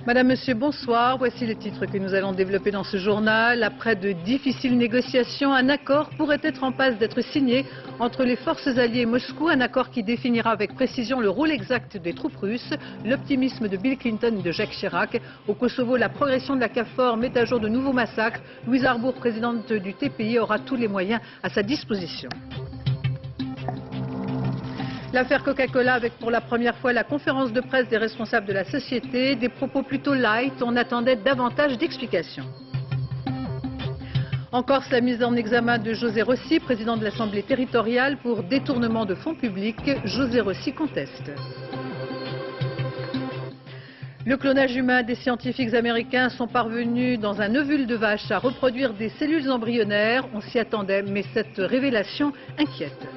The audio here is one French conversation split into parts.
Madame, Monsieur, bonsoir. Voici les titres que nous allons développer dans ce journal. Après de difficiles négociations, un accord pourrait être en passe d'être signé entre les forces alliées et Moscou. Un accord qui définira avec précision le rôle exact des troupes russes, l'optimisme de Bill Clinton et de Jacques Chirac. Au Kosovo, la progression de la KFOR met à jour de nouveaux massacres. Louise Arbour, présidente du TPI, aura tous les moyens à sa disposition. L'affaire Coca-Cola avec pour la première fois la conférence de presse des responsables de la société. Des propos plutôt light, on attendait davantage d'explications. En Corse, la mise en examen de José Rossi, président de l'Assemblée territoriale pour détournement de fonds publics. José Rossi conteste. Le clonage humain, des scientifiques américains sont parvenus dans un ovule de vache à reproduire des cellules embryonnaires. On s'y attendait, mais cette révélation inquiète.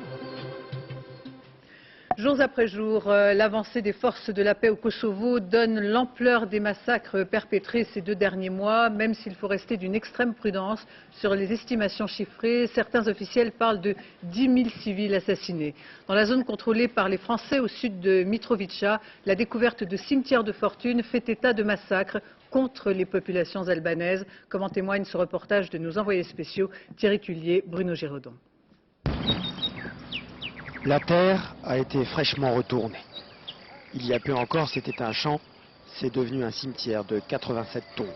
Jours après jour, l'avancée des forces de la paix au Kosovo donne l'ampleur des massacres perpétrés ces 2 derniers mois, même s'il faut rester d'une extrême prudence sur les estimations chiffrées. Certains officiels parlent de 10 000 civils assassinés. Dans la zone contrôlée par les Français au sud de Mitrovica, la découverte de cimetières de fortune fait état de massacres contre les populations albanaises, comme en témoigne ce reportage de nos envoyés spéciaux Thierry Tullier, Bruno Giraudon. La terre a été fraîchement retournée. Il y a peu encore, c'était un champ, c'est devenu un cimetière de 87 tombes.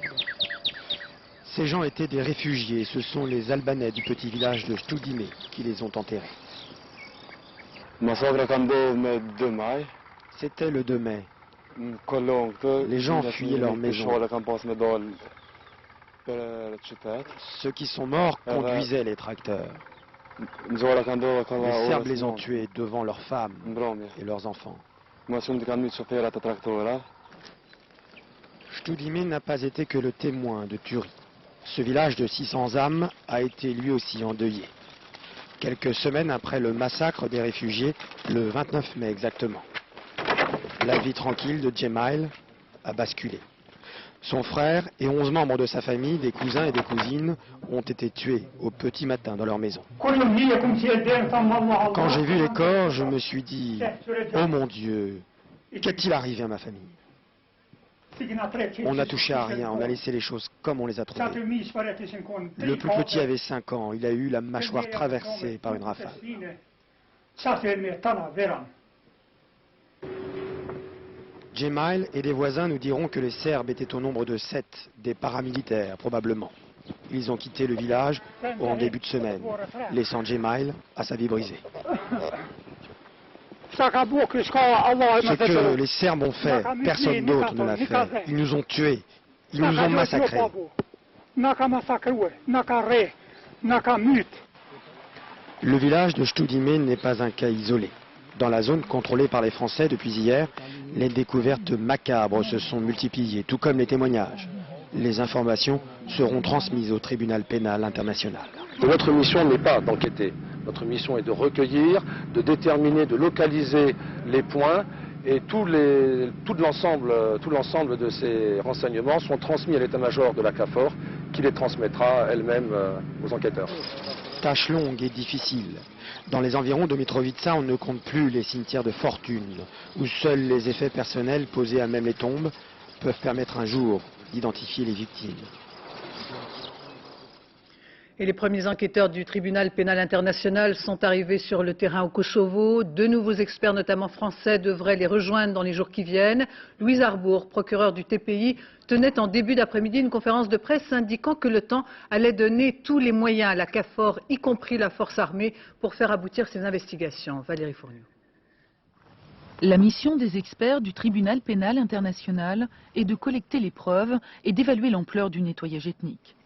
Ces gens étaient des réfugiés, ce sont les Albanais du petit village de Studime qui les ont enterrés. C'était le 2 mai. Les gens fuyaient leur maison. Ceux qui sont morts conduisaient les tracteurs. Les Serbes les ont tués devant leurs femmes et leurs enfants. Studime n'a pas été que le témoin de tueries. Ce village de 600 âmes a été lui aussi endeuillé. Quelques semaines après le massacre des réfugiés, le 29 mai exactement. La vie tranquille de Jemail a basculé. Son frère et 11 membres de sa famille, des cousins et des cousines, ont été tués au petit matin dans leur maison. Quand j'ai vu les corps, je me suis dit « Oh mon Dieu, qu'est-il arrivé à ma famille ?» On n'a touché à rien, on a laissé les choses comme on les a trouvées. Le plus petit avait 5 ans, il a eu la mâchoire traversée par une rafale. Jemail et des voisins nous diront que les Serbes étaient au nombre de 7, des paramilitaires probablement. Ils ont quitté le village en début de semaine, laissant Jemail à sa vie brisée. Ce que les Serbes ont fait, personne d'autre ne l'a fait. Ils nous ont tués, ils nous ont massacrés. Le village de Studime n'est pas un cas isolé. Dans la zone contrôlée par les Français depuis hier, les découvertes macabres se sont multipliées, tout comme les témoignages. Les informations seront transmises au tribunal pénal international. Notre mission n'est pas d'enquêter. Notre mission est de recueillir, de déterminer, de localiser les points et tout l'ensemble de ces renseignements sont transmis à l'état-major de la KFOR qui les transmettra elle-même aux enquêteurs. Tâche longue et difficile. Dans les environs de Mitrovica, on ne compte plus les cimetières de fortune, où seuls les effets personnels posés à même les tombes peuvent permettre un jour d'identifier les victimes. Et les premiers enquêteurs du tribunal pénal international sont arrivés sur le terrain au Kosovo. 2 nouveaux experts, notamment français, devraient les rejoindre dans les jours qui viennent. Louise Arbour, procureur du TPI, tenait en début d'après-midi une conférence de presse indiquant que le temps allait donner tous les moyens à la KFOR, y compris la force armée, pour faire aboutir ces investigations. Valérie Fournier. La mission des experts du tribunal pénal international est de collecter les preuves et d'évaluer l'ampleur du nettoyage ethnique.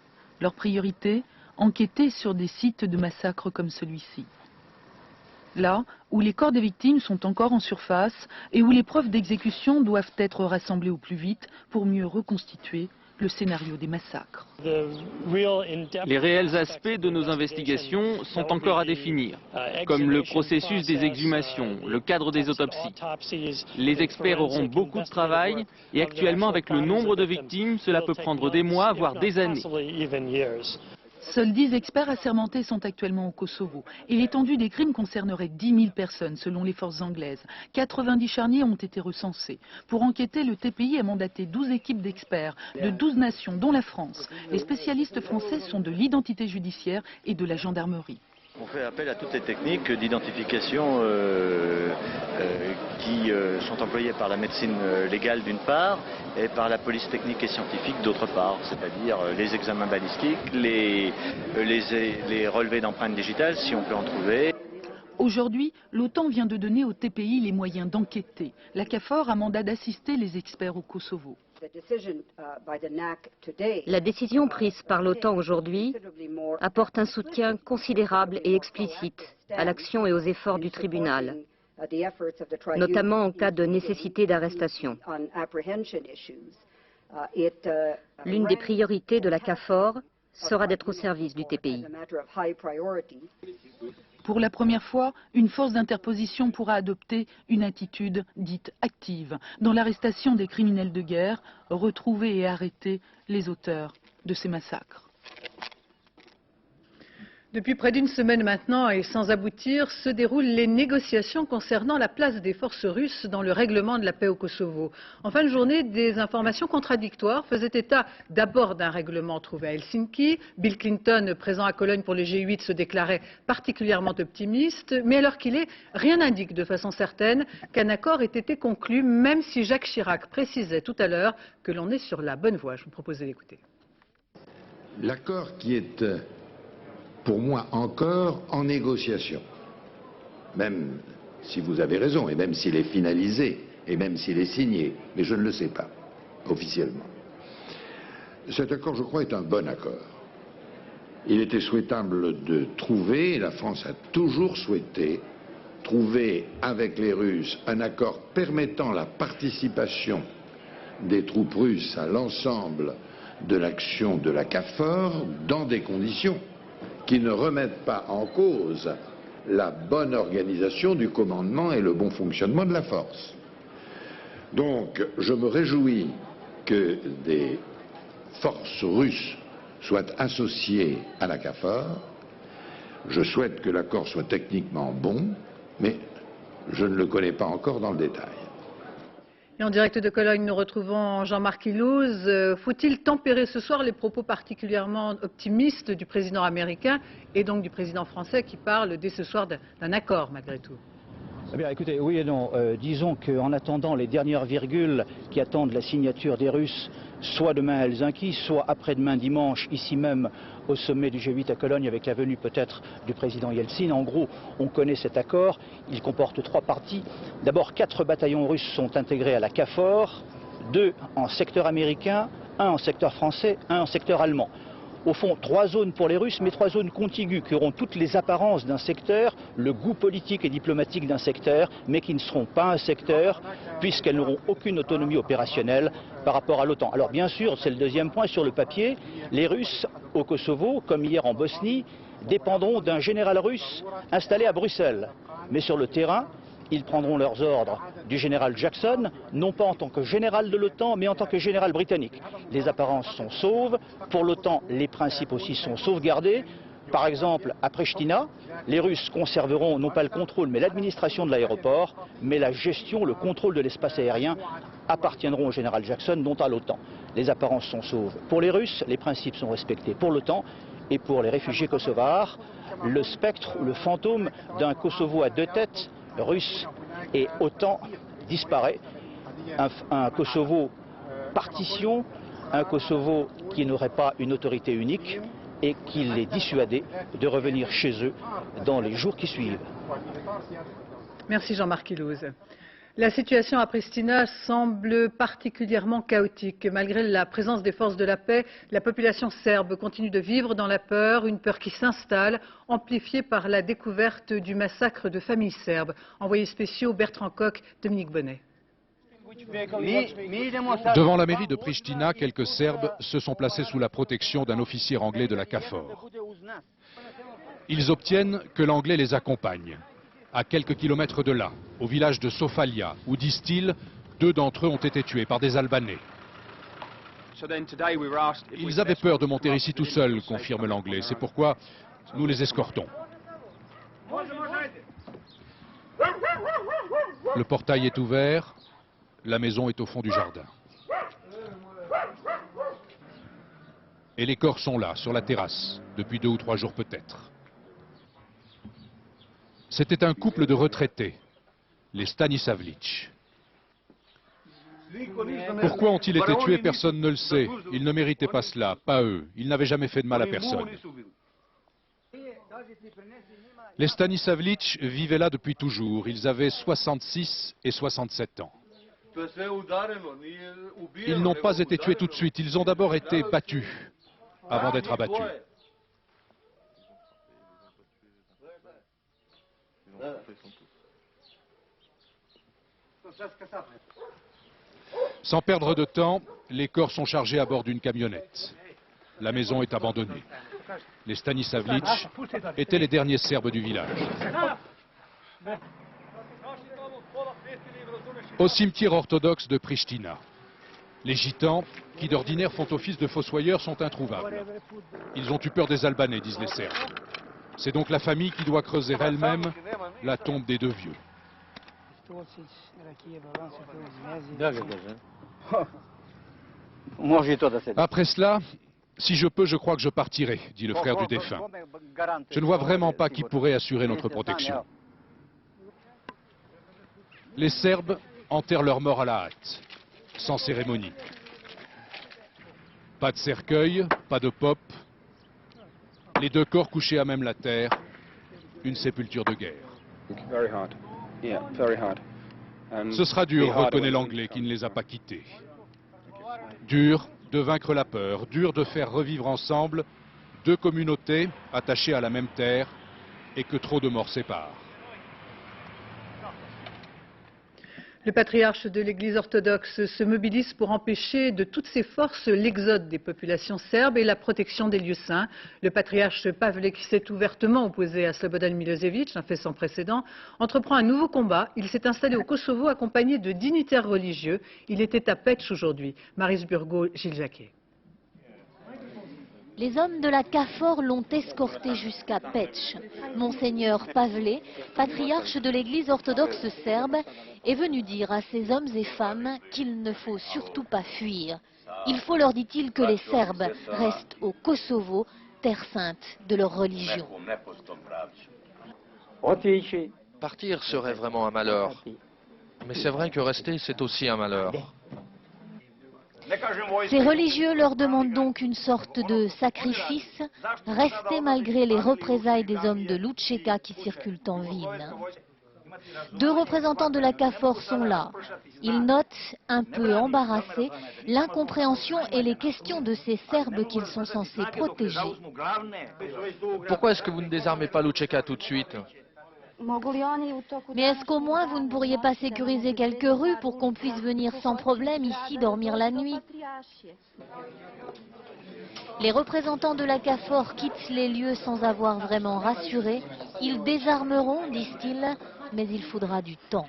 Leur priorité, enquêter sur des sites de massacres comme celui-ci. Là où les corps des victimes sont encore en surface et où les preuves d'exécution doivent être rassemblées au plus vite pour mieux reconstituer le scénario des massacres. Les réels aspects de nos investigations sont encore à définir, comme le processus des exhumations, le cadre des autopsies. Les experts auront beaucoup de travail et actuellement avec le nombre de victimes, cela peut prendre des mois, voire des années. Seuls 10 experts assermentés sont actuellement au Kosovo. Et l'étendue des crimes concernerait 10 000 personnes, selon les forces anglaises. 90 charniers ont été recensés. Pour enquêter, le TPI a mandaté 12 équipes d'experts de 12 nations, dont la France. Les spécialistes français sont de l'identité judiciaire et de la gendarmerie. On fait appel à toutes les techniques d'identification qui sont employées par la médecine légale d'une part et par la police technique et scientifique d'autre part, c'est-à-dire les examens balistiques, les relevés d'empreintes digitales si on peut en trouver. Aujourd'hui, l'OTAN vient de donner au TPI les moyens d'enquêter. La KFOR a mandat d'assister les experts au Kosovo. La décision prise par l'OTAN aujourd'hui apporte un soutien considérable et explicite à l'action et aux efforts du tribunal, notamment en cas de nécessité d'arrestation. L'une des priorités de la KFOR sera d'être au service du TPI. Pour la première fois, une force d'interposition pourra adopter une attitude dite active dans l'arrestation des criminels de guerre, retrouver et arrêter les auteurs de ces massacres. Depuis près d'une semaine maintenant et sans aboutir, se déroulent les négociations concernant la place des forces russes dans le règlement de la paix au Kosovo. En fin de journée, des informations contradictoires faisaient état d'abord d'un règlement trouvé à Helsinki. Bill Clinton, présent à Cologne pour le G8, se déclarait particulièrement optimiste. Mais à l'heure qu'il est, rien n'indique de façon certaine qu'un accord ait été conclu, même si Jacques Chirac précisait tout à l'heure que l'on est sur la bonne voie. Je vous propose d'écouter. L'accord qui est pour moi encore en négociation, même si vous avez raison, et même s'il est finalisé, et même s'il est signé, mais je ne le sais pas, officiellement. Cet accord, je crois, est un bon accord. Il était souhaitable de trouver, et la France a toujours souhaité, trouver avec les Russes un accord permettant la participation des troupes russes à l'ensemble de l'action de la KFOR dans des conditions qui ne remettent pas en cause la bonne organisation du commandement et le bon fonctionnement de la force. Donc, je me réjouis que des forces russes soient associées à la KFOR. Je souhaite que l'accord soit techniquement bon, mais je ne le connais pas encore dans le détail. Et en direct de Cologne, nous retrouvons Jean-Marc Ilouz. Faut-il tempérer ce soir les propos particulièrement optimistes du président américain et donc du président français qui parle dès ce soir d'un accord malgré tout? Eh bien, écoutez, oui et non. Disons qu'en attendant les dernières virgules qui attendent la signature des Russes, soit demain à Helsinki, soit après-demain dimanche, ici même au sommet du G8 à Cologne, avec la venue peut-être du président Yeltsin. En gros, on connaît cet accord. Il comporte 3 parties. D'abord, 4 bataillons russes sont intégrés à la KFOR, 2 en secteur américain, 1 en secteur français, 1 en secteur allemand. Au fond, 3 zones pour les Russes, mais 3 zones contiguës qui auront toutes les apparences d'un secteur, le goût politique et diplomatique d'un secteur, mais qui ne seront pas un secteur, puisqu'elles n'auront aucune autonomie opérationnelle par rapport à l'OTAN. Alors bien sûr, c'est le deuxième point, sur le papier, les Russes au Kosovo, comme hier en Bosnie, dépendront d'un général russe installé à Bruxelles. Mais sur le terrain, ils prendront leurs ordres du général Jackson, non pas en tant que général de l'OTAN, mais en tant que général britannique. Les apparences sont sauves. Pour l'OTAN, les principes aussi sont sauvegardés. Par exemple, à Pristina, les Russes conserveront non pas le contrôle, mais l'administration de l'aéroport, mais la gestion, le contrôle de l'espace aérien appartiendront au général Jackson, non à l'OTAN. Les apparences sont sauves. Pour les Russes, les principes sont respectés. Pour l'OTAN et pour les réfugiés kosovars, le spectre, le fantôme d'un Kosovo à 2 têtes, Russe et OTAN, disparaît. Un Kosovo partition, un Kosovo qui n'aurait pas une autorité unique et qui les dissuadait de revenir chez eux dans les jours qui suivent. Merci Jean-Marc Ilouz. La situation à Pristina semble particulièrement chaotique. Malgré la présence des forces de la paix, la population serbe continue de vivre dans la peur, une peur qui s'installe, amplifiée par la découverte du massacre de familles serbes. Envoyés spéciaux Bertrand Koch, Dominique Bonnet. Devant la mairie de Pristina, quelques Serbes se sont placés sous la protection d'un officier anglais de la KFOR. Ils obtiennent que l'anglais les accompagne. À quelques kilomètres de là, au village de Sofalia, où, disent-ils, 2 d'entre eux ont été tués par des Albanais. Ils avaient peur de monter ici tout seuls, confirme l'Anglais. C'est pourquoi nous les escortons. Le portail est ouvert. La maison est au fond du jardin. Et les corps sont là, sur la terrasse, depuis 2 ou 3 jours peut-être. C'était un couple de retraités, les Stanisavlitch. Pourquoi ont-ils été tués? Personne ne le sait. Ils ne méritaient pas cela, pas eux. Ils n'avaient jamais fait de mal à personne. Les Stanisavlitch vivaient là depuis toujours. Ils avaient 66 et 67 ans. Ils n'ont pas été tués tout de suite. Ils ont d'abord été battus avant d'être abattus. Sans perdre de temps, les corps sont chargés à bord d'une camionnette. La maison est abandonnée. Les Stanisavlitch étaient les derniers Serbes du village. Au cimetière orthodoxe de Pristina, les gitans, qui d'ordinaire font office de fossoyeurs, sont introuvables. Ils ont eu peur des Albanais, disent les Serbes. C'est donc la famille qui doit creuser elle-même la tombe des 2 vieux. Après cela, si je peux, je crois que je partirai, dit le frère du défunt. Je ne vois vraiment pas qui pourrait assurer notre protection. Les Serbes enterrent leurs morts à la hâte, sans cérémonie. Pas de cercueil, pas de pop. Les 2 corps couchés à même la terre, une sépulture de guerre. Ce sera dur, reconnaît l'Anglais qui ne les a pas quittés. Dur de vaincre la peur, dur de faire revivre ensemble 2 communautés attachées à la même terre et que trop de morts séparent. Le patriarche de l'Église orthodoxe se mobilise pour empêcher de toutes ses forces l'exode des populations serbes et la protection des lieux saints. Le patriarche Pavle, qui s'est ouvertement opposé à Slobodan Milosevic, un fait sans précédent, entreprend un nouveau combat. Il s'est installé au Kosovo accompagné de dignitaires religieux. Il était à Peć aujourd'hui. Maris Burgo, Gilles Jacquet. Les hommes de la CAFOR l'ont escorté jusqu'à Peć. Monseigneur Pavle, patriarche de l'Église orthodoxe serbe, est venu dire à ces hommes et femmes qu'il ne faut surtout pas fuir. Il faut, leur dit-il, que les Serbes restent au Kosovo, terre sainte de leur religion. Partir serait vraiment un malheur. Mais c'est vrai que rester, c'est aussi un malheur. Ces religieux leur demandent donc une sorte de sacrifice, rester malgré les représailles des hommes de Lučeka qui circulent en ville. 2 représentants de la CAFOR sont là. Ils notent, un peu embarrassés, l'incompréhension et les questions de ces Serbes qu'ils sont censés protéger. Pourquoi est-ce que vous ne désarmez pas Lučeka tout de suite? Mais est-ce qu'au moins vous ne pourriez pas sécuriser quelques rues pour qu'on puisse venir sans problème ici dormir la nuit? Les représentants de la CAFOR quittent les lieux sans avoir vraiment rassuré. Ils désarmeront, disent-ils, mais il faudra du temps.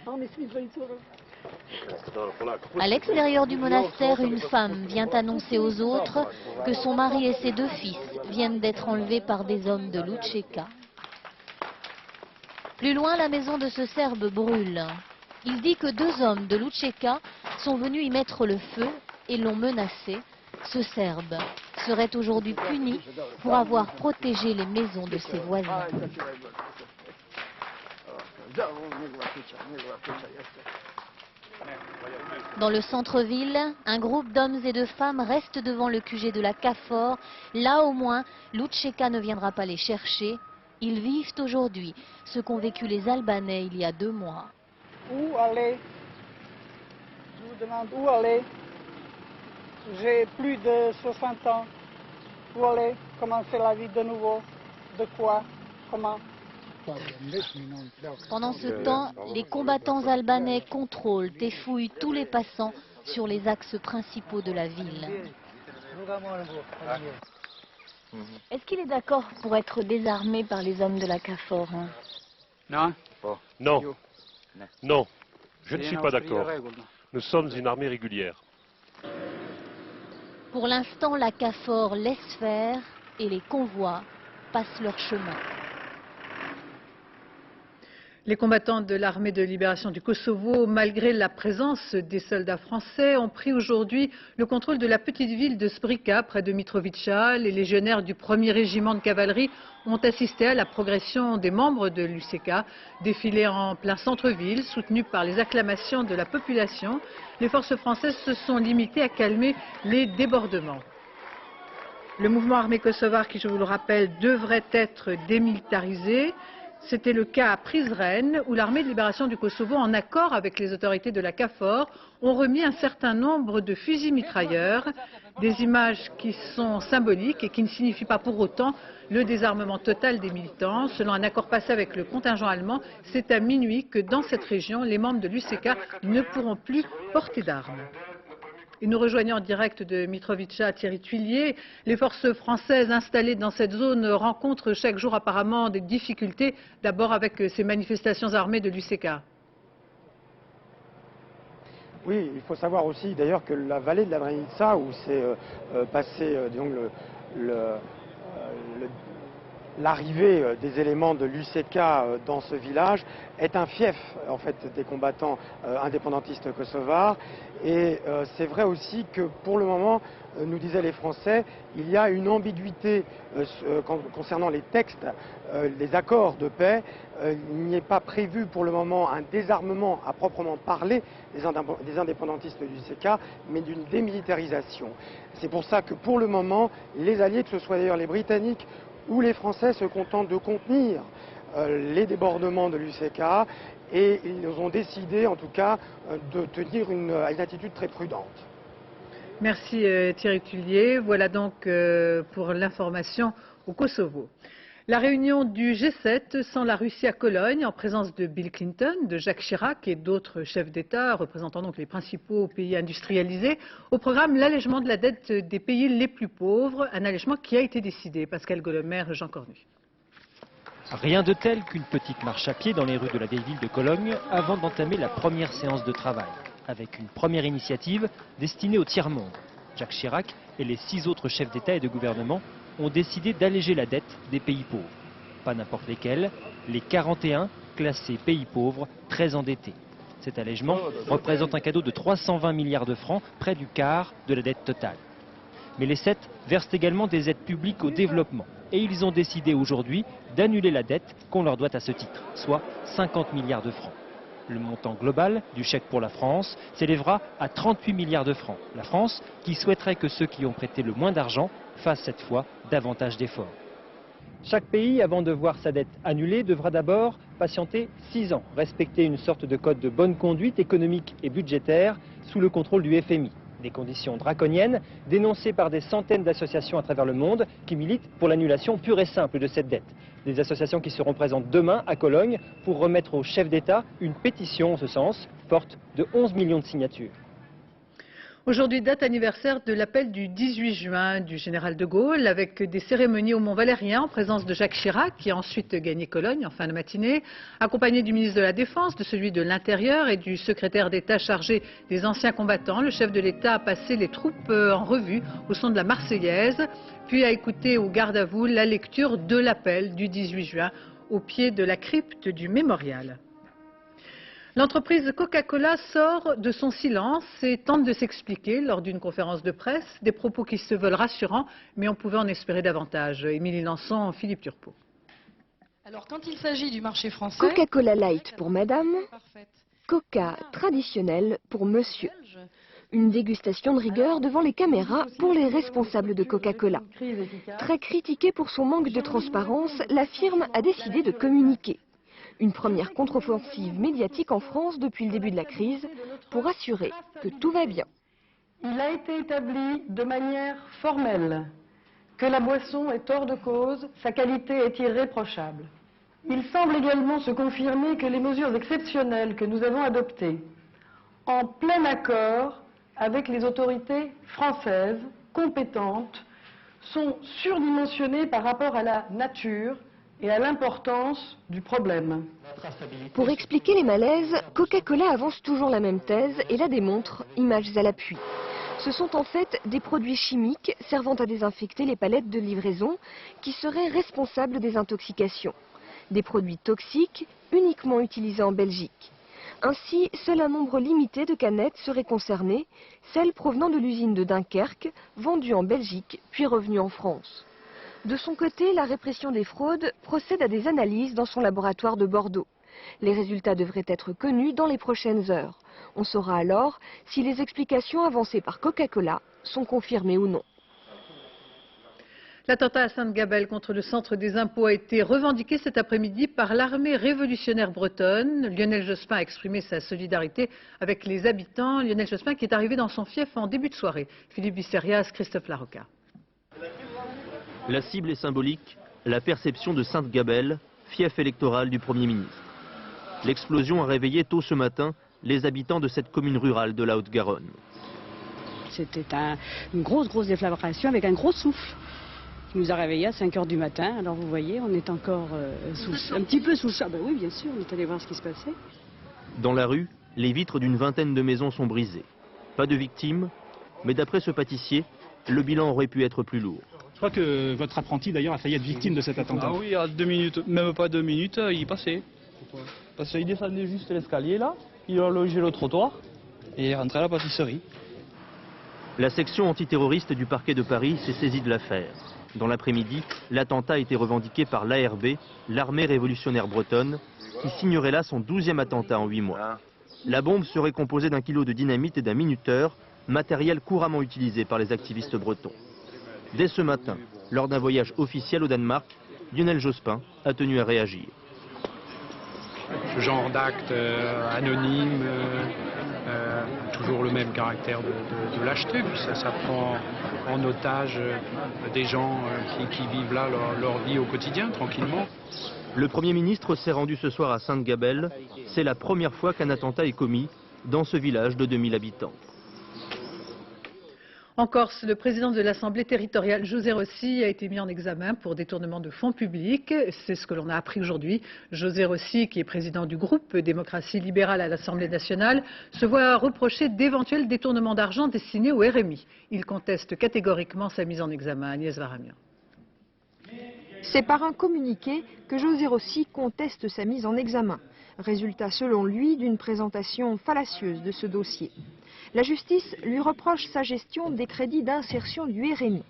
À l'extérieur du monastère, une femme vient annoncer aux autres que son mari et ses 2 fils viennent d'être enlevés par des hommes de Lučeka. Plus loin, la maison de ce Serbe brûle. Il dit que 2 hommes de Lučeka sont venus y mettre le feu et l'ont menacé. Ce Serbe serait aujourd'hui puni pour avoir protégé les maisons de ses voisins. Dans le centre-ville, un groupe d'hommes et de femmes reste devant le QG de la CAFOR. Là au moins, Lučeka ne viendra pas les chercher. Ils vivent aujourd'hui ce qu'ont vécu les Albanais il y a 2 mois. Où aller? Je vous demande où aller? J'ai plus de 60 ans. Où aller? Commencer la vie de nouveau? De quoi? Comment? Pendant ce temps, les combattants albanais contrôlent et fouillent tous les passants sur les axes principaux de la ville. Est-ce qu'il est d'accord pour être désarmé par les hommes de la CAFOR? Non. Non. Non. Je ne suis pas d'accord. Nous sommes une armée régulière. Pour l'instant, la CAFOR laisse faire et les convois passent leur chemin. Les combattants de l'armée de libération du Kosovo, malgré la présence des soldats français, ont pris aujourd'hui le contrôle de la petite ville de Sbrika, près de Mitrovica. Les légionnaires du 1er régiment de cavalerie ont assisté à la progression des membres de l'UCK, défilés en plein centre-ville, soutenus par les acclamations de la population. Les forces françaises se sont limitées à calmer les débordements. Le mouvement armé kosovar, qui je vous le rappelle, devrait être démilitarisé. C'était le cas à Prizren, où l'armée de libération du Kosovo, en accord avec les autorités de la CAFOR, ont remis un certain nombre de fusils mitrailleurs, des images qui sont symboliques et qui ne signifient pas pour autant le désarmement total des militants. Selon un accord passé avec le contingent allemand, c'est à minuit que dans cette région, les membres de l'UCK ne pourront plus porter d'armes. Et nous rejoignons en direct de Mitrovica Thierry Tuillier. Les forces françaises installées dans cette zone rencontrent chaque jour apparemment des difficultés, d'abord avec ces manifestations armées de l'UCK. Oui, il faut savoir aussi d'ailleurs que la vallée de la Drenica, où s'est passé l'arrivée des éléments de l'UCK dans ce village est un fief en fait des combattants indépendantistes kosovars. Et c'est vrai aussi que pour le moment, nous disaient les Français, il y a une ambiguïté concernant les textes, les accords de paix. Il n'y est pas prévu pour le moment un désarmement à proprement parler des indépendantistes du l'UCK, mais d'une démilitarisation. C'est pour ça que pour le moment, les alliés, que ce soit d'ailleurs les Britanniques où les Français se contentent de contenir les débordements de l'UCK, et ils ont décidé en tout cas de tenir une attitude très prudente. Merci Thierry Tuillier. Voilà donc pour l'information au Kosovo. La réunion du G7 sans la Russie à Cologne, en présence de Bill Clinton, de Jacques Chirac et d'autres chefs d'État représentant donc les principaux pays industrialisés. Au programme, l'allègement de la dette des pays les plus pauvres, un allègement qui a été décidé. Pascal Golomer, Jean Cornu. Rien de tel qu'une petite marche à pied dans les rues de la vieille ville de Cologne avant d'entamer la première séance de travail, avec une première initiative destinée au tiers-monde. Jacques Chirac et les 6 autres chefs d'État et de gouvernement ont décidé d'alléger la dette des pays pauvres. Pas n'importe lesquels, les 41 classés pays pauvres très endettés. Cet allègement représente un cadeau de 320 milliards de francs, près du quart de la dette totale. Mais les 7 versent également des aides publiques au développement. Et ils ont décidé aujourd'hui d'annuler la dette qu'on leur doit à ce titre, soit 50 milliards de francs. Le montant global du chèque pour la France s'élèvera à 38 milliards de francs. La France qui souhaiterait que ceux qui ont prêté le moins d'argent fassent cette fois davantage d'efforts. Chaque pays, avant de voir sa dette annulée, devra d'abord patienter 6 ans, respecter une sorte de code de bonne conduite économique et budgétaire sous le contrôle du FMI. Des conditions draconiennes dénoncées par des centaines d'associations à travers le monde qui militent pour l'annulation pure et simple de cette dette. Des associations qui seront présentes demain à Cologne pour remettre au chef d'État une pétition en ce sens, forte de 11 millions de signatures. Aujourd'hui, date anniversaire de l'appel du 18 juin du général de Gaulle, avec des cérémonies au Mont-Valérien en présence de Jacques Chirac, qui a ensuite gagné Cologne en fin de matinée, accompagné du ministre de la Défense, de celui de l'Intérieur et du secrétaire d'État chargé des anciens combattants. Le chef de l'État a passé les troupes en revue au son de la Marseillaise, puis a écouté au garde à vous la lecture de l'appel du 18 juin au pied de la crypte du mémorial. L'entreprise Coca-Cola sort de son silence et tente de s'expliquer lors d'une conférence de presse, des propos qui se veulent rassurants, mais on pouvait en espérer davantage. Émilie Lançon, Philippe Turpot. Alors quand il s'agit du marché français... Coca-Cola Light pour madame, Coca traditionnel pour monsieur. Une dégustation de rigueur devant les caméras pour les responsables de Coca-Cola. Très critiquée pour son manque de transparence, la firme a décidé de communiquer. Une première contre-offensive médiatique en France depuis le début de la crise pour assurer que tout va bien. Il a été établi de manière formelle que la boisson est hors de cause, sa qualité est irréprochable. Il semble également se confirmer que les mesures exceptionnelles que nous avons adoptées, en plein accord avec les autorités françaises compétentes, sont surdimensionnées par rapport à la nature et à l'importance du problème. Pour expliquer les malaises, Coca-Cola avance toujours la même thèse et la démontre, images à l'appui. Ce sont en fait des produits chimiques servant à désinfecter les palettes de livraison qui seraient responsables des intoxications. Des produits toxiques uniquement utilisés en Belgique. Ainsi, seul un nombre limité de canettes seraient concernées, celles provenant de l'usine de Dunkerque, vendues en Belgique, puis revenues en France. De son côté, la répression des fraudes procède à des analyses dans son laboratoire de Bordeaux. Les résultats devraient être connus dans les prochaines heures. On saura alors si les explications avancées par Coca-Cola sont confirmées ou non. L'attentat à Sainte-Gabelle contre le centre des impôts a été revendiqué cet après-midi par l'armée révolutionnaire bretonne. Lionel Jospin a exprimé sa solidarité avec les habitants. Lionel Jospin qui est arrivé dans son fief en début de soirée. Philippe Bisserias, Christophe Larocca. La cible est symbolique, la perception de Sainte-Gabelle, fief électoral du Premier ministre. L'explosion a réveillé tôt ce matin les habitants de cette commune rurale de la Haute-Garonne. C'était une grosse déflagration avec un gros souffle qui nous a réveillés à 5 h du matin. Alors vous voyez, on est encore un petit peu sous le choc. Ben oui, bien sûr, on est allé voir ce qui se passait. Dans la rue, les vitres d'une vingtaine de maisons sont brisées. Pas de victimes, mais d'après ce pâtissier, le bilan aurait pu être plus lourd. Je crois que votre apprenti d'ailleurs a failli être victime de cet attentat. Ah oui, à 2 minutes, même pas 2 minutes, il passait. Pourquoi? Parce qu'il descendait juste l'escalier là, il a logé le trottoir et il est rentré à la pâtisserie. La section antiterroriste du parquet de Paris s'est saisie de l'affaire. Dans l'après-midi, l'attentat a été revendiqué par l'ARB, l'armée révolutionnaire bretonne, qui signerait là son 12e attentat en 8 mois. La bombe serait composée d'1 kilo de dynamite et d'un minuteur, matériel couramment utilisé par les activistes bretons. Dès ce matin, lors d'un voyage officiel au Danemark, Lionel Jospin a tenu à réagir. Ce genre d'acte anonyme, toujours le même caractère de lâcheté, puis ça prend en otage des gens qui vivent là leur vie au quotidien, tranquillement. Le Premier ministre s'est rendu ce soir à Sainte-Gabelle. C'est la première fois qu'un attentat est commis dans ce village de 2000 habitants. En Corse, le président de l'Assemblée territoriale, José Rossi, a été mis en examen pour détournement de fonds publics. C'est ce que l'on a appris aujourd'hui. José Rossi, qui est président du groupe Démocratie libérale à l'Assemblée nationale, se voit reprocher d'éventuels détournements d'argent destinés au RMI. Il conteste catégoriquement sa mise en examen. Agnès Varamian. C'est par un communiqué que José Rossi conteste sa mise en examen. Résultat, selon lui, d'une présentation fallacieuse de ce dossier. La justice lui reproche sa gestion des crédits d'insertion du RMI.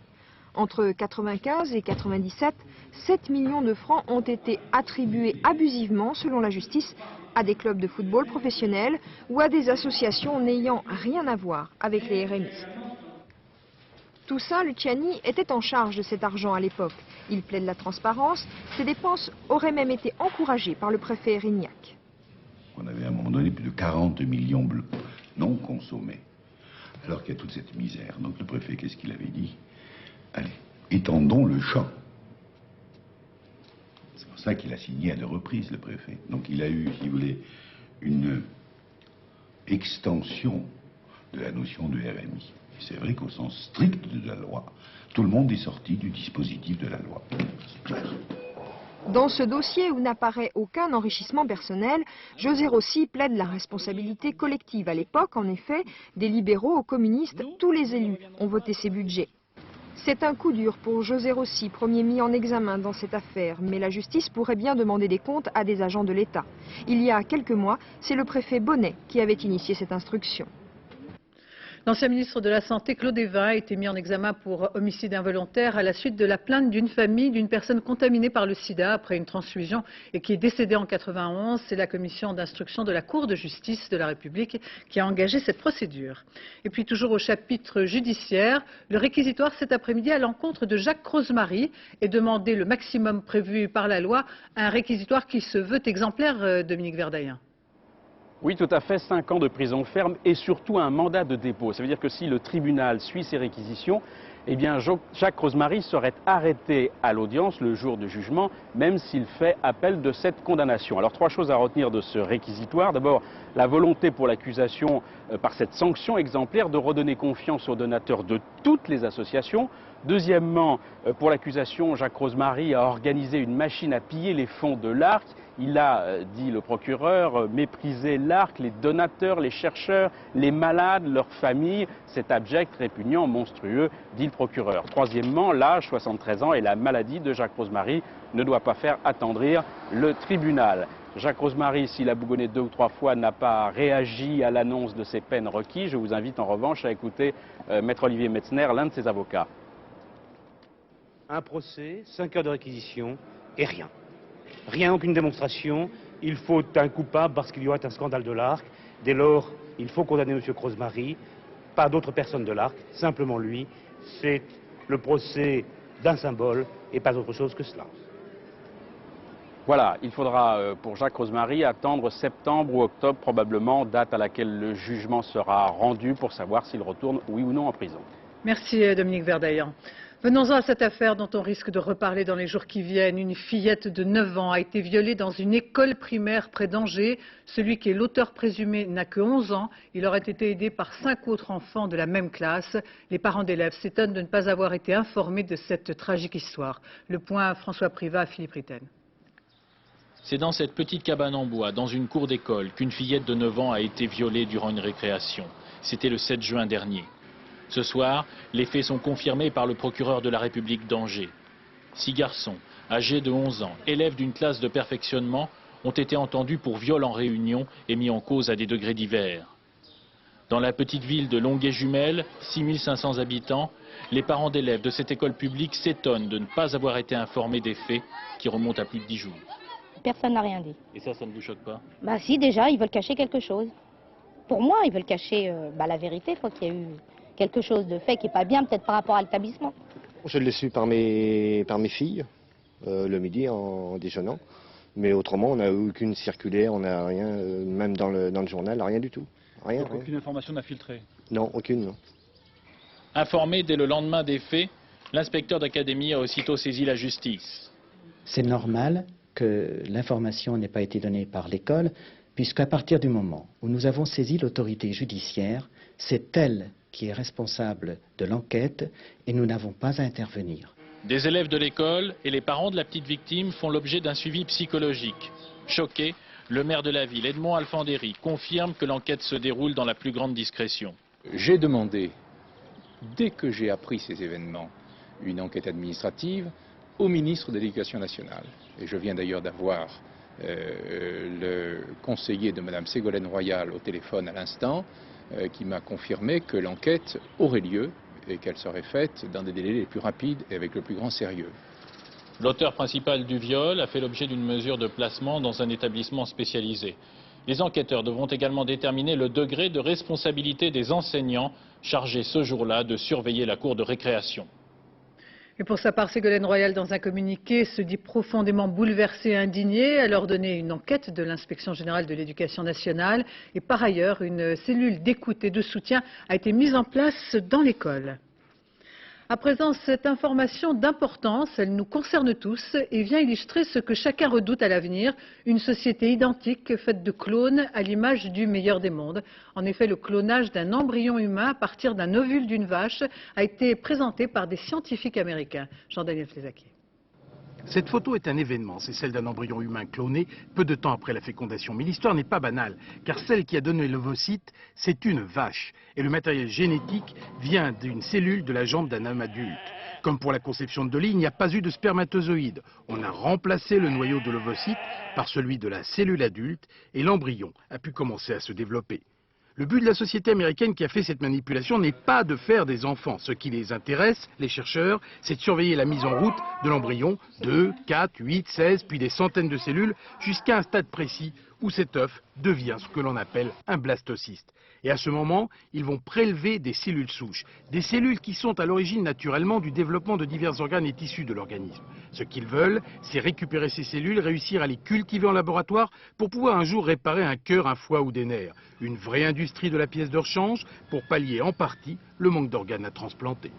Entre 1995 et 1997, 7 millions de francs ont été attribués abusivement, selon la justice, à des clubs de football professionnels ou à des associations n'ayant rien à voir avec les RMistes. Toussaint Luciani était en charge de cet argent à l'époque. Il plaide la transparence. Ces dépenses auraient même été encouragées par le préfet Erignac. On avait à un moment donné plus de 40 millions bleus non consommés, alors qu'il y a toute cette misère. Donc le préfet, qu'est-ce qu'il avait dit? Allez, étendons le champ. C'est pour ça qu'il a signé à 2 reprises, le préfet. Donc il a eu, si vous voulez, une extension de la notion de RMI. Et c'est vrai qu'au sens strict de la loi, tout le monde est sorti du dispositif de la loi. C'est clair. Dans ce dossier où n'apparaît aucun enrichissement personnel, José Rossi plaide la responsabilité collective. À l'époque, en effet, des libéraux aux communistes, tous les élus ont voté ces budgets. C'est un coup dur pour José Rossi, premier mis en examen dans cette affaire, mais la justice pourrait bien demander des comptes à des agents de l'État. Il y a quelques mois, c'est le préfet Bonnet qui avait initié cette instruction. L'ancien ministre de la Santé, Claude Évin, a été mis en examen pour homicide involontaire à la suite de la plainte d'une famille d'une personne contaminée par le sida après une transfusion et qui est décédée en 1991. C'est la commission d'instruction de la Cour de justice de la République qui a engagé cette procédure. Et puis toujours au chapitre judiciaire, le réquisitoire cet après-midi à l'encontre de Jacques Rosemary est demandé le maximum prévu par la loi, un réquisitoire qui se veut exemplaire, Dominique Verdaillen. Oui, tout à fait, 5 ans de prison ferme et surtout un mandat de dépôt. Ça veut dire que si le tribunal suit ces réquisitions, eh bien Jacques Rosemary serait arrêté à l'audience le jour du jugement, même s'il fait appel de cette condamnation. Alors 3 choses à retenir de ce réquisitoire. D'abord, la volonté pour l'accusation, par cette sanction exemplaire, de redonner confiance aux donateurs de toutes les associations, Deuxièmement, pour l'accusation, Jacques Rosemary a organisé une machine à piller les fonds de l'Arc. Il a, dit le procureur, méprisé l'Arc, les donateurs, les chercheurs, les malades, leurs familles. C'est abject, répugnant, monstrueux, dit le procureur. Troisièmement, l'âge, 73 ans, et la maladie de Jacques Rosemary ne doit pas faire attendrir le tribunal. Jacques Rosemary, s'il a bougonné 2 ou 3 fois, n'a pas réagi à l'annonce de ses peines requises. Je vous invite en revanche à écouter Maître Olivier Metzner, l'un de ses avocats. Un procès, 5 heures de réquisition et rien. Rien, aucune démonstration. Il faut un coupable parce qu'il y aurait un scandale de l'Arc. Dès lors, il faut condamner M. Rosemary, pas d'autres personnes de l'Arc, simplement lui. C'est le procès d'un symbole et pas autre chose que cela. Voilà, il faudra pour Jacques Rosemary attendre septembre ou octobre probablement, date à laquelle le jugement sera rendu pour savoir s'il retourne oui ou non en prison. Merci Dominique Verdaillan. Venons-en à cette affaire dont on risque de reparler dans les jours qui viennent. Une fillette de 9 ans a été violée dans une école primaire près d'Angers. Celui qui est l'auteur présumé n'a que 11 ans. Il aurait été aidé par 5 autres enfants de la même classe. Les parents d'élèves s'étonnent de ne pas avoir été informés de cette tragique histoire. Le point François Privat, Philippe Ritten. C'est dans cette petite cabane en bois, dans une cour d'école, qu'une fillette de 9 ans a été violée durant une récréation. C'était le 7 juin dernier. Ce soir, les faits sont confirmés par le procureur de la République d'Angers. 6 garçons, âgés de 11 ans, élèves d'une classe de perfectionnement, ont été entendus pour viol en réunion et mis en cause à des degrés divers. Dans la petite ville de Longuet-Jumelles, 6500 habitants, les parents d'élèves de cette école publique s'étonnent de ne pas avoir été informés des faits qui remontent à plus de 10 jours. Personne n'a rien dit. Et ça ne vous choque pas? Bah si, déjà, ils veulent cacher quelque chose. Pour moi, ils veulent cacher la vérité, quoi, qu'il y a eu quelque chose de fait qui n'est pas bien, peut-être par rapport à l'établissement. Je l'ai su par mes filles, le midi en déjeunant. Mais autrement, on n'a eu aucune circulaire, on n'a rien, même dans le journal, rien du tout. Rien. Donc aucune information n'a filtré? Non, aucune, non. Informé dès le lendemain des faits, l'inspecteur d'académie a aussitôt saisi la justice. C'est normal que l'information n'ait pas été donnée par l'école, puisqu'à partir du moment où nous avons saisi l'autorité judiciaire, c'est elle qui est responsable de l'enquête et nous n'avons pas à intervenir. Des élèves de l'école et les parents de la petite victime font l'objet d'un suivi psychologique. Choqué, le maire de la ville, Edmond Alfandéry, confirme que l'enquête se déroule dans la plus grande discrétion. J'ai demandé, dès que j'ai appris ces événements, une enquête administrative au ministre de l'Éducation nationale. Et je viens d'ailleurs d'avoir le conseiller de Mme Ségolène Royal au téléphone à l'instant, qui m'a confirmé que l'enquête aurait lieu et qu'elle serait faite dans des délais les plus rapides et avec le plus grand sérieux. L'auteur principal du viol a fait l'objet d'une mesure de placement dans un établissement spécialisé. Les enquêteurs devront également déterminer le degré de responsabilité des enseignants chargés ce jour-là de surveiller la cour de récréation. Et pour sa part, Ségolène Royal, dans un communiqué, se dit profondément bouleversée et indignée. Elle a ordonné une enquête de l'Inspection générale de l'éducation nationale. Et par ailleurs, une cellule d'écoute et de soutien a été mise en place dans l'école. À présent, cette information d'importance, elle nous concerne tous et vient illustrer ce que chacun redoute à l'avenir, une société identique faite de clones à l'image du meilleur des mondes. En effet, le clonage d'un embryon humain à partir d'un ovule d'une vache a été présenté par des scientifiques américains. Jean-Daniel Flézaquier. Cette photo est un événement, c'est celle d'un embryon humain cloné peu de temps après la fécondation. Mais l'histoire n'est pas banale, car celle qui a donné l'ovocyte, c'est une vache. Et le matériel génétique vient d'une cellule de la jambe d'un homme adulte. Comme pour la conception de Dolly, il n'y a pas eu de spermatozoïde. On a remplacé le noyau de l'ovocyte par celui de la cellule adulte et l'embryon a pu commencer à se développer. Le but de la société américaine qui a fait cette manipulation n'est pas de faire des enfants. Ce qui les intéresse, les chercheurs, c'est de surveiller la mise en route de l'embryon, 2, 4, 8, 16, puis des centaines de cellules, jusqu'à un stade précis où cet œuf devient ce que l'on appelle un blastocyste. Et à ce moment, ils vont prélever des cellules souches, des cellules qui sont à l'origine naturellement du développement de divers organes et tissus de l'organisme. Ce qu'ils veulent, c'est récupérer ces cellules, réussir à les cultiver en laboratoire pour pouvoir un jour réparer un cœur, un foie ou des nerfs. Une vraie industrie de la pièce de rechange pour pallier en partie le manque d'organes à transplanter.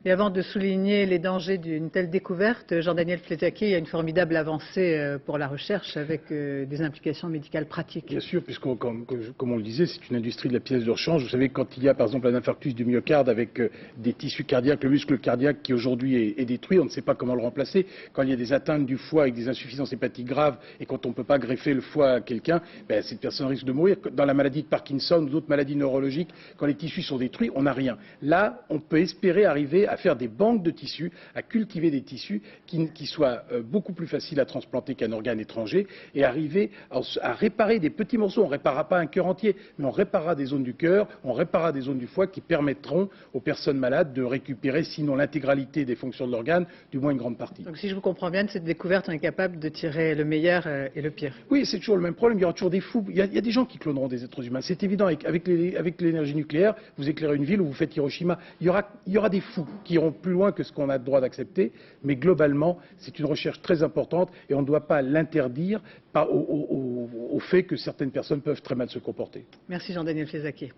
Et avant de souligner les dangers d'une telle découverte, Jean-Daniel Flezaké, il y a une formidable avancée pour la recherche avec des implications médicales pratiques. Bien sûr, puisque comme on le disait, c'est une industrie de la pièce de rechange. Vous savez, quand il y a par exemple un infarctus du myocarde avec des tissus cardiaques, le muscle cardiaque qui aujourd'hui est détruit, on ne sait pas comment le remplacer. Quand il y a des atteintes du foie avec des insuffisances hépatiques graves et quand on ne peut pas greffer le foie à quelqu'un, cette personne risque de mourir. Dans la maladie de Parkinson ou d'autres maladies neurologiques, quand les tissus sont détruits, on n'a rien. Là, on peut espérer arriver à faire des banques de tissus, à cultiver des tissus qui soient beaucoup plus faciles à transplanter qu'un organe étranger et arriver à réparer des petits morceaux. On ne réparera pas un cœur entier, mais on réparera des zones du cœur, on réparera des zones du foie qui permettront aux personnes malades de récupérer, sinon l'intégralité des fonctions de l'organe, du moins une grande partie. Donc si je vous comprends bien, de cette découverte, on est capable de tirer le meilleur et le pire. Oui, c'est toujours le même problème, il y aura toujours des fous. Il y a des gens qui cloneront des êtres humains. C'est évident, avec l'énergie nucléaire, vous éclairez une ville ou vous faites Hiroshima, il y aura des fous qui iront plus loin que ce qu'on a le droit d'accepter, mais globalement, c'est une recherche très importante et on ne doit pas l'interdire au fait que certaines personnes peuvent très mal se comporter. Merci Jean-Daniel Flezaké.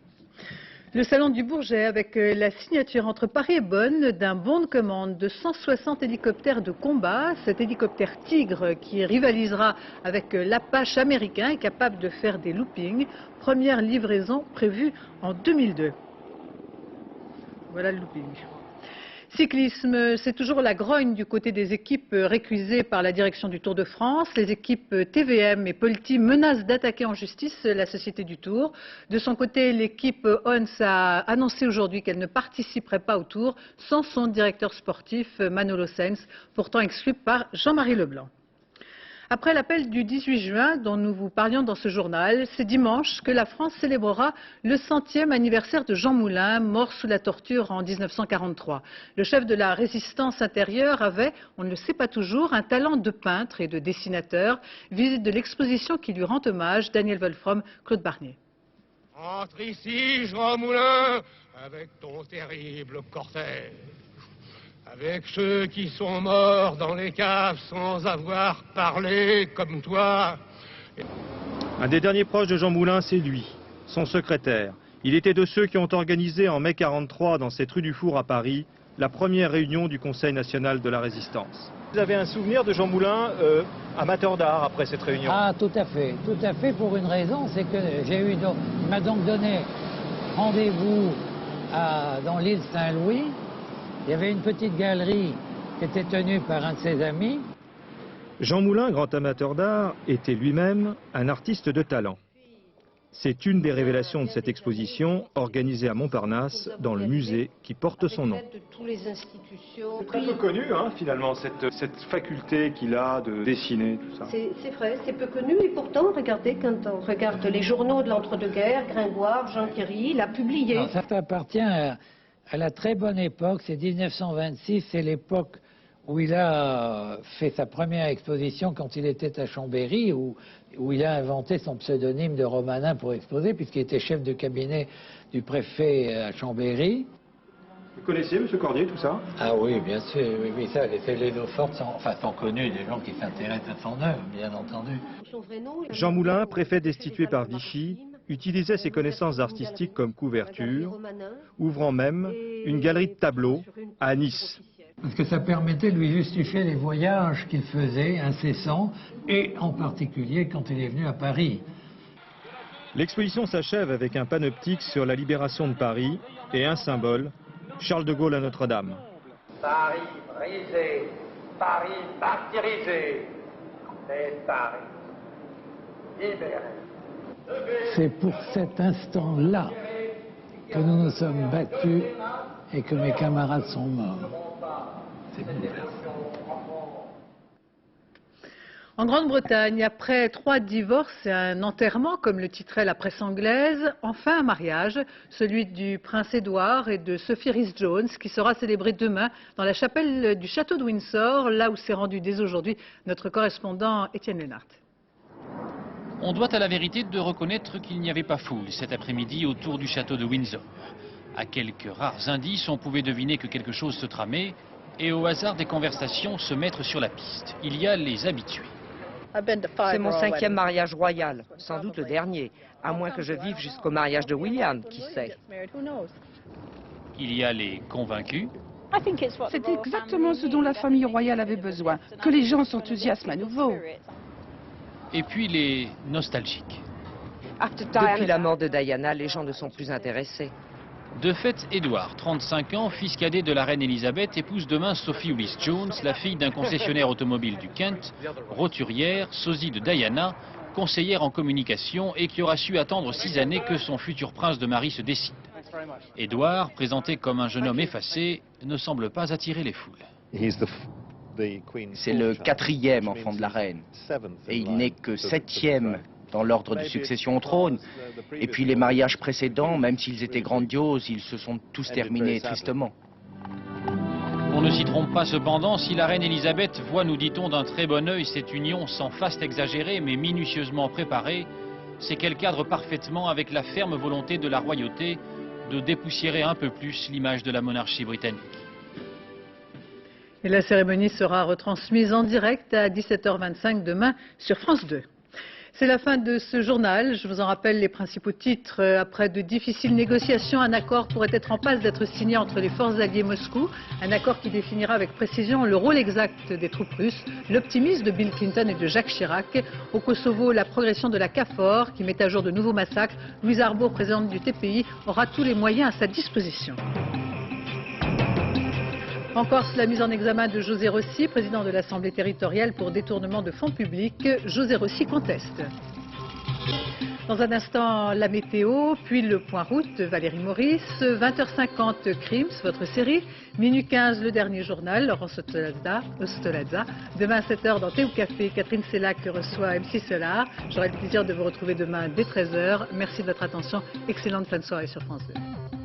Le salon du Bourget avec la signature entre Paris et Bonn d'un bon de commande de 160 hélicoptères de combat. Cet hélicoptère Tigre qui rivalisera avec l'Apache américain est capable de faire des loopings. Première livraison prévue en 2002. Voilà le looping. Cyclisme, c'est toujours la grogne du côté des équipes récusées par la direction du Tour de France. Les équipes TVM et Polti menacent d'attaquer en justice la société du Tour. De son côté, l'équipe ONS a annoncé aujourd'hui qu'elle ne participerait pas au Tour sans son directeur sportif Manolo Sens, pourtant exclu par Jean-Marie Leblanc. Après l'appel du 18 juin dont nous vous parlions dans ce journal, c'est dimanche que la France célébrera le 100e anniversaire de Jean Moulin, mort sous la torture en 1943. Le chef de la résistance intérieure avait, on ne le sait pas toujours, un talent de peintre et de dessinateur. Visite de l'exposition qui lui rend hommage, Daniel Wolfrom, Claude Barnier. Entre ici, Jean Moulin, avec ton terrible cortège. Avec ceux qui sont morts dans les caves sans avoir parlé comme toi. Un des derniers proches de Jean Moulin, c'est lui, son secrétaire. Il était de ceux qui ont organisé en mai 1943, dans cette rue du Four à Paris, la première réunion du Conseil national de la résistance. Vous avez un souvenir de Jean Moulin, amateur d'art, après cette réunion? Ah, tout à fait, pour une raison, c'est que il m'a donc donné rendez-vous dans l'île Saint-Louis. Il y avait une petite galerie qui était tenue par un de ses amis. Jean Moulin, grand amateur d'art, était lui-même un artiste de talent. C'est une des révélations de cette exposition organisée à Montparnasse, dans le musée qui porte son nom. C'est très peu connu, finalement, cette faculté qu'il a de dessiner, tout ça. C'est vrai, c'est peu connu, et pourtant, regardez, quand on regarde les journaux de l'entre-deux-guerres, Gringoire, Jean Thierry, il a publié. Alors, ça appartient à la très bonne époque, c'est 1926, c'est l'époque où il a fait sa première exposition quand il était à Chambéry, où il a inventé son pseudonyme de Romanin pour exposer, puisqu'il était chef de cabinet du préfet à Chambéry. Vous connaissez, M. Cordier, tout ça? Ah oui, bien sûr, oui, ça, les eaux fortes sont connues des gens qui s'intéressent à son œuvre, bien entendu. Jean Moulin, préfet destitué par Vichy, utilisait ses connaissances artistiques comme couverture, ouvrant même une galerie de tableaux à Nice. Parce que ça permettait de lui justifier les voyages qu'il faisait incessants, et en particulier quand il est venu à Paris. L'exposition s'achève avec un panoptique sur la libération de Paris et un symbole, Charles de Gaulle à Notre-Dame. Paris brisé, Paris martyrisé, mais Paris libéré. C'est pour cet instant-là que nous nous sommes battus et que mes camarades sont morts. C'est En Grande-Bretagne, après 3 divorces et un enterrement, comme le titrait la presse anglaise, enfin un mariage, celui du prince Édouard et de Sophie Rhys-Jones, qui sera célébré demain dans la chapelle du château de Windsor, là où s'est rendu dès aujourd'hui notre correspondant Étienne Lénart. On doit à la vérité de reconnaître qu'il n'y avait pas foule cet après-midi autour du château de Windsor. À quelques rares indices, on pouvait deviner que quelque chose se tramait et au hasard des conversations se mettre sur la piste. Il y a les habitués. C'est mon 5e mariage royal, sans doute le dernier, à moins que je vive jusqu'au mariage de William, qui sait. Il y a les convaincus. C'est exactement ce dont la famille royale avait besoin, que les gens s'enthousiasment à nouveau. Et puis les nostalgiques. Depuis la mort de Diana, les gens ne sont plus intéressés. De fait, Édouard, 35 ans, fils cadet de la reine Elisabeth, épouse demain Sophie Willis-Jones, la fille d'un concessionnaire automobile du Kent, roturière, sosie de Diana, conseillère en communication et qui aura su attendre 6 années que son futur prince de Marie se décide. Édouard, présenté comme un jeune homme effacé, ne semble pas attirer les foules. C'est le 4e enfant de la reine, et il n'est que 7e dans l'ordre de succession au trône. Et puis les mariages précédents, même s'ils étaient grandioses, ils se sont tous terminés tristement. On ne s'y trompe pas cependant, si la reine Elisabeth voit, nous dit-on, d'un très bon œil cette union sans faste exagérée mais minutieusement préparée, c'est qu'elle cadre parfaitement avec la ferme volonté de la royauté de dépoussiérer un peu plus l'image de la monarchie britannique. Et la cérémonie sera retransmise en direct à 17h25 demain sur France 2. C'est la fin de ce journal. Je vous en rappelle les principaux titres. Après de difficiles négociations, un accord pourrait être en passe d'être signé entre les forces alliées Moscou. Un accord qui définira avec précision le rôle exact des troupes russes, l'optimisme de Bill Clinton et de Jacques Chirac. Au Kosovo, la progression de la KFOR qui met à jour de nouveaux massacres. Louise Arbour, présidente du TPI, aura tous les moyens à sa disposition. En Corse, la mise en examen de José Rossi, président de l'Assemblée territoriale pour détournement de fonds publics. José Rossi conteste. Dans un instant, la météo, puis le point route, Valérie Maurice. 20h50, Crims, votre série. Minuit 15, le dernier journal, Laurence Ostolazza. Demain à 7h dans Thé ou Café, Catherine Sellac reçoit MC Solar. J'aurai le plaisir de vous retrouver demain dès 13h. Merci de votre attention. Excellente fin de soirée sur France 2.